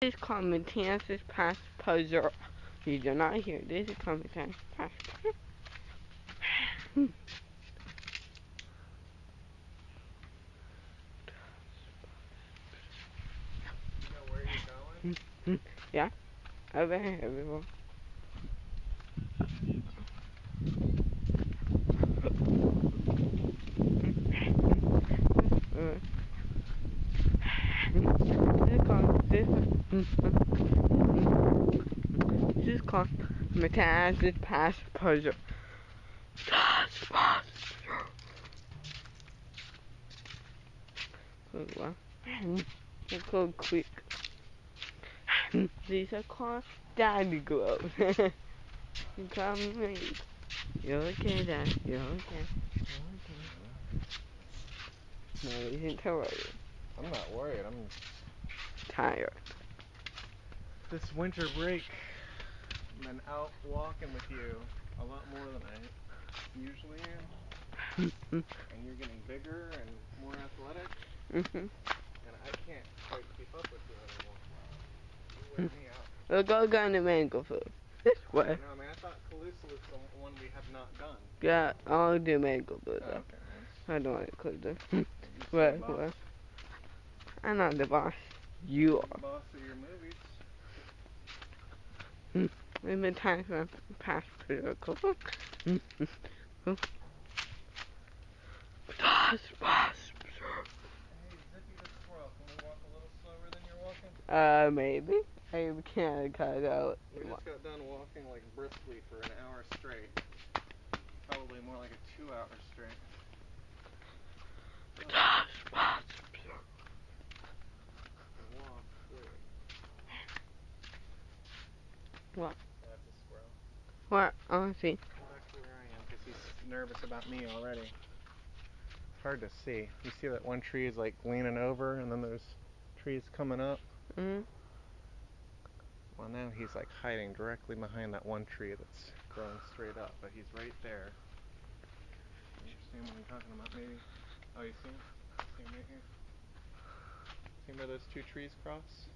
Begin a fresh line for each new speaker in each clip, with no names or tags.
This is called Matanzas past puzzle. You do not hear. This is called Matanzas past puzzle.
You know where you're going?
Yeah, over here, everyone. This is called Matanzas past puzzle. Let's go quick. These are called daddy gloves. You call me. You're okay, Dad. You're okay. No, you isn't worried.
I'm not worried. I'm
Tired.
this winter break. I've been out walking with you a lot more than I usually am. And you're getting bigger and more athletic. And I can't quite keep up with you anymore. You wear me out.
We'll go down to mango food. This way.
No, I mean, I thought Calusa was the one we have not done.
Yeah, I'll do mango food though.
Okay.
I don't want to cook them. What? I'm not the boss. You
The boss of your movies.
are. We've been time for past critical.
Hey, Zippy the squirrel, can we walk a little slower than you're walking?
Maybe. I can't cut it out.
We just got done walking like briskly for an hour straight. Probably more like a 2 hour straight.
What?
That's a squirrel.
What? Oh, I see.
Well, actually where I am, because he's nervous about me already. It's hard to see. You see that one tree is like leaning over, and then there's trees coming up? Well, now he's like hiding directly behind that one tree that's growing straight up, but he's right there. You see him what I'm talking about, maybe? Oh, you see him? See him right here? See where those two trees cross?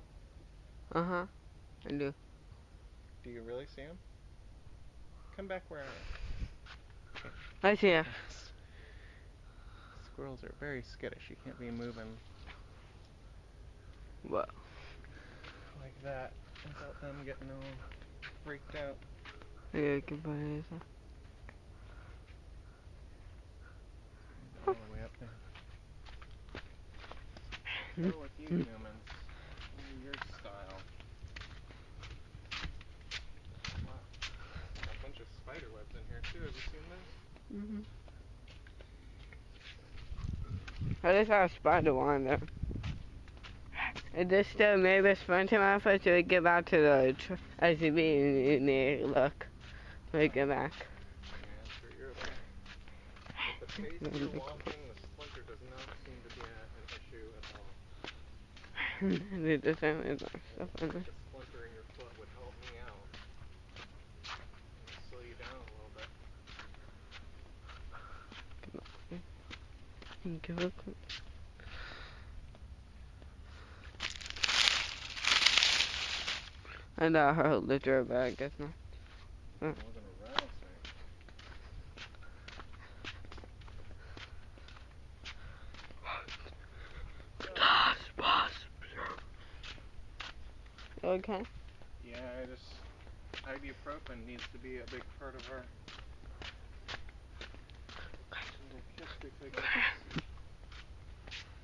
Uh-huh. I do.
Do you really see him? Come back where I am.
I see him.
Squirrels are very skittish. You can't be moving
What?
like that without them getting all freaked out.
Yeah, I can find it.
All the way up there. Go with you humans. Your style. Wow. A bunch of spider webs in here too. Have you seen this?
I just saw a spider on there. I just made a sprint to my foot to get back to the SUV and look. Let get back.
Yeah, I'm sure you're okay. The pace you're walking, the splinter does not seem to be an issue at all.
They just have my stuff on there.
The splinter in your foot would help me out. And slow you down a little bit.
Give it a And I heard the door back, guess not.
It wasn't a rattlesnake.
Okay.
Yeah, ibuprofen needs to be a big part of our kit because I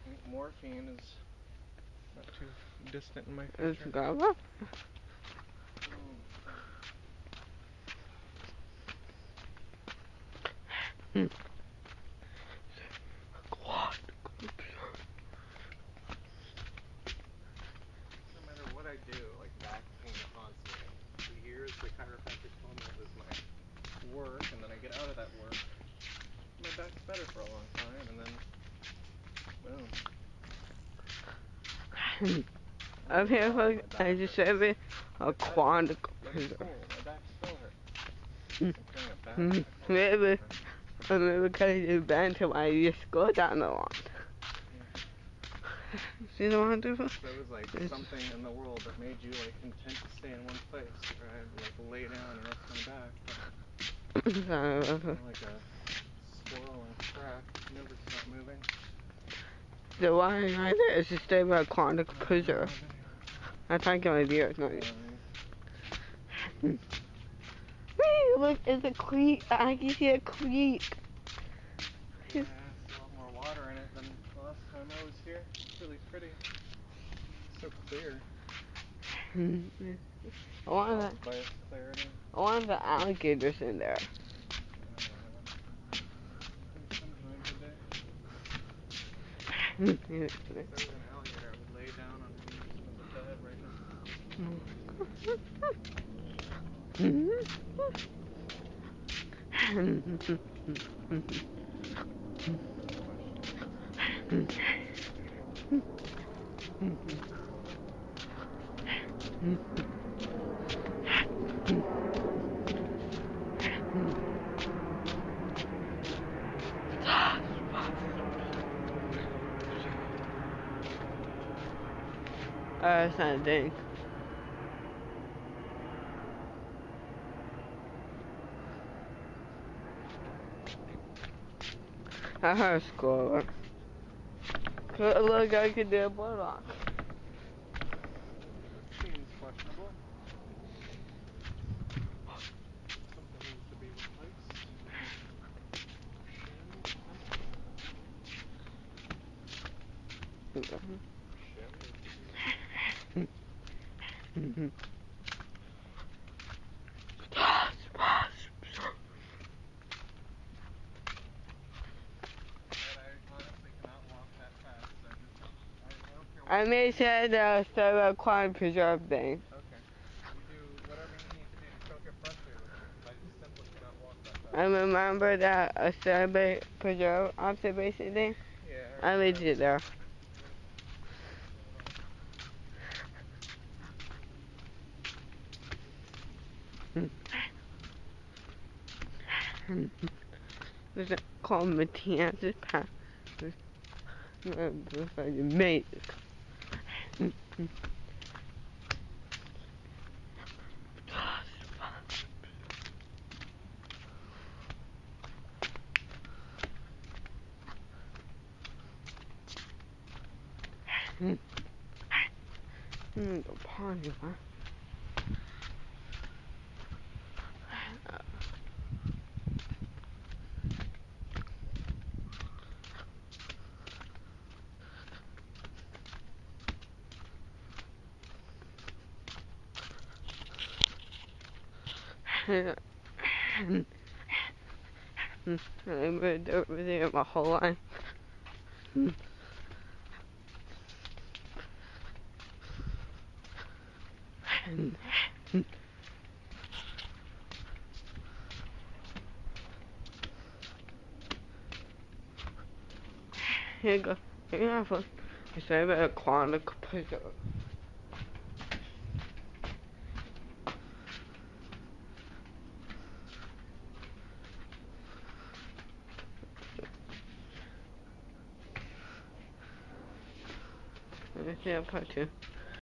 think morphine is not too distant in my
It's
future.
Gava.
No matter what I do, like back pain constantly. For years, the chiropractic told me it was my work, and then I get out of that work. My back's better for a long time, and then boom.
I'm here for, I just said it, a quantum.
That's cool. My back still hurts. I'm carrying a backpack.
Maybe, because it's been to my just go down the lawn. See the wonderful?
If there was like something in the world that made you like content to stay in one place, or I'd like lay down and rest my back. Like a squirrel in a crack, never stop moving.
The one right there is to stay by aquatic preserve. I think it might be at night. Whee! Look, it's a creek. I can see a creek.
Yeah, it's a lot more water in it than the last time I was here. It's really pretty. So clear.
I want
By its clarity.
the alligators in there.
Sometime today.
Mm.
If there was an alligator, I would lay down on him in the bed right now.
That's not a thing. I heard a squirrel. Look, I could do a bulldog.
Seems questionable. Something needs to be replaced.
I may say the Sarah Aquarium Preserve thing.
Okay. You do whatever you need to do to don't get frustrated with me, because I just simply cannot walk that fast.
I remember that a Sarah Preserve observation thing.
Yeah.
I made it there. There's a called Matanzas Pass. It's amazing. The party, huh? I moved over there my whole life. Here you go. Here you have one. It's a aquatic preserve. Let me see that part too.